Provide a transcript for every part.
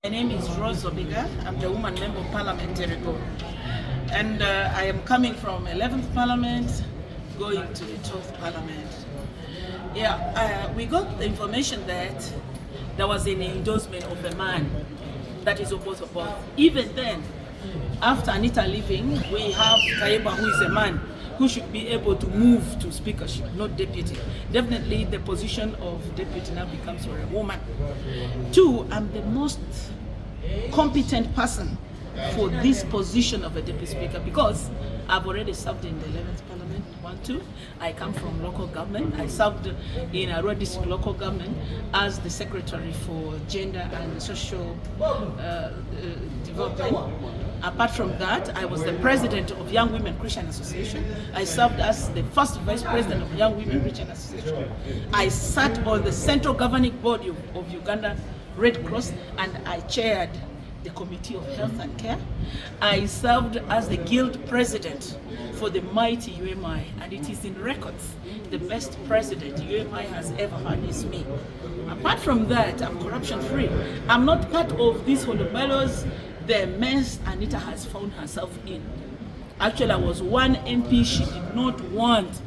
My name is Rose Obiga. I'm the Woman Member of Parliament, Terrigo. And I am coming from 11th Parliament, going to the 12th Parliament. Yeah, we got the information that there was an endorsement of a man that is opposed to both. Even then, after Anita leaving, we have Tayeba, who is a man who should be able to move to speakership, not deputy. Definitely the position of deputy now becomes for a woman. Two, I'm the most competent person for this position of a deputy speaker because I've already served in the 11th Parliament, 1-2. I come from local government. I served in Arua District local government as the Secretary for Gender and Social Development. Apart from that, I was the President of Young Women Christian Association. I served as the first Vice President of Young Women Christian Association. I sat on the Central Governing Board of Uganda Red Cross, and I chaired the Committee of Health and Care. I served as the Guild President for the mighty UMI, and it is in records. The best president UMI has ever had is me. Apart from that, I'm corruption-free. I'm not part of these honeymooners, the mess Anita has found herself in. Actually, I was one MP she did not want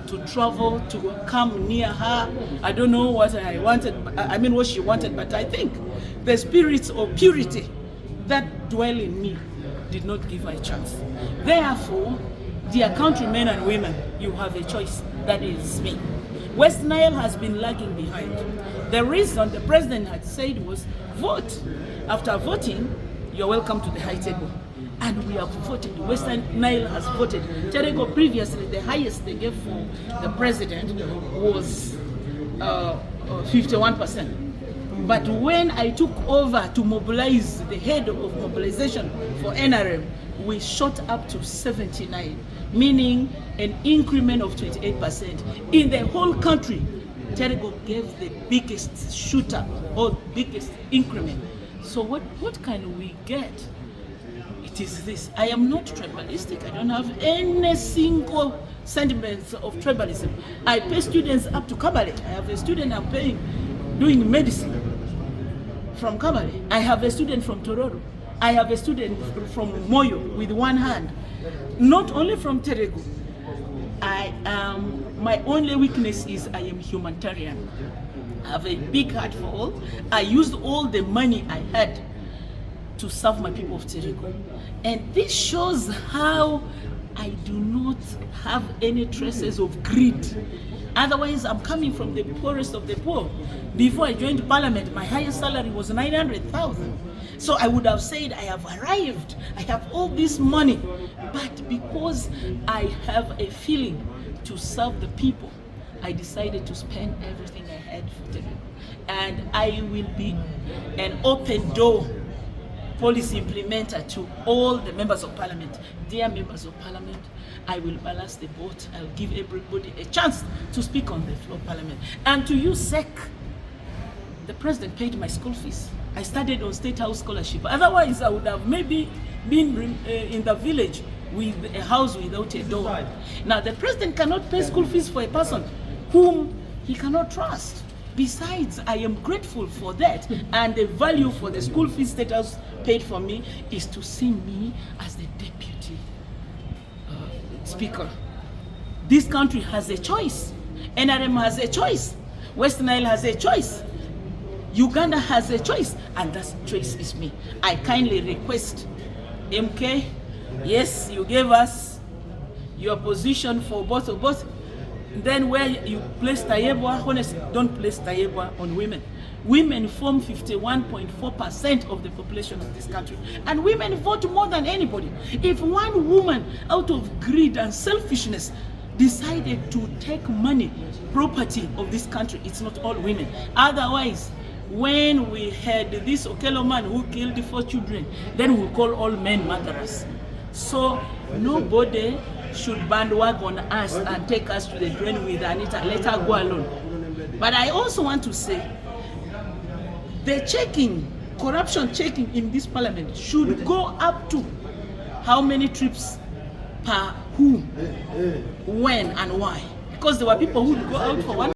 to travel, to come near her. I don't know what I wanted, what she wanted, but I think the spirits of purity that dwell in me did not give her a chance. Therefore, dear countrymen and women, you have a choice. That is me. West Nile has been lagging behind. The reason the president had said was vote. After voting, you're welcome to the high table. And we have voted. Western Nile has voted. Terego previously, the highest they gave for the president was 51%. But when I took over to mobilize the head of mobilization for NRM, we shot up to 79, meaning an increment of 28%. In the whole country, Terego gave the biggest shooter or biggest increment. So what can we get? It is this. I am not tribalistic. I don't have any single sentiments of tribalism. I pay students up to Kabale. I have a student I'm paying doing medicine from Kabale. I have a student from Tororo. I have a student from Moyo with one hand. Not only from Terego. My only weakness is I am humanitarian. I have a big heart for all. I used all the money I had to serve my people of Terego. And this shows how I do not have any traces of greed. Otherwise, I'm coming from the poorest of the poor. Before I joined Parliament, my highest salary was 900,000. So I would have said, I have arrived, I have all this money. But because I have a feeling to serve the people, I decided to spend everything I had for Terego. And I will be an open door policy implementer to all the members of Parliament. Dear members of Parliament, I will balance the vote. I'll give everybody a chance to speak on the floor of Parliament. And to you, SEC, the president paid my school fees. I studied on State House scholarship. Otherwise, I would have maybe been in the village with a house without a door. Now, the president cannot pay school fees for a person whom he cannot trust. Besides, I am grateful for that, and the value for the school fees State House paid for me is to see me as the deputy speaker. This country has a choice. NRM has a choice. West Nile has a choice. Uganda has a choice, and that choice is me. I kindly request MK, yes, you gave us your position for both of us. Then where you place Tayebwa, honestly, don't place Tayebwa on women. Women form 51.4% of the population of this country. And women vote more than anybody. If one woman, out of greed and selfishness, decided to take money, property of this country, it's not all women. Otherwise, when we had this Okello man who killed 4 children, then we call all men murderers. So nobody should bandwagon us and take us to the drain with Anita. Let her go alone. But I also want to say, the checking, corruption checking in this parliament should go up to how many trips per whom, when and why. Because there were people who would go out for one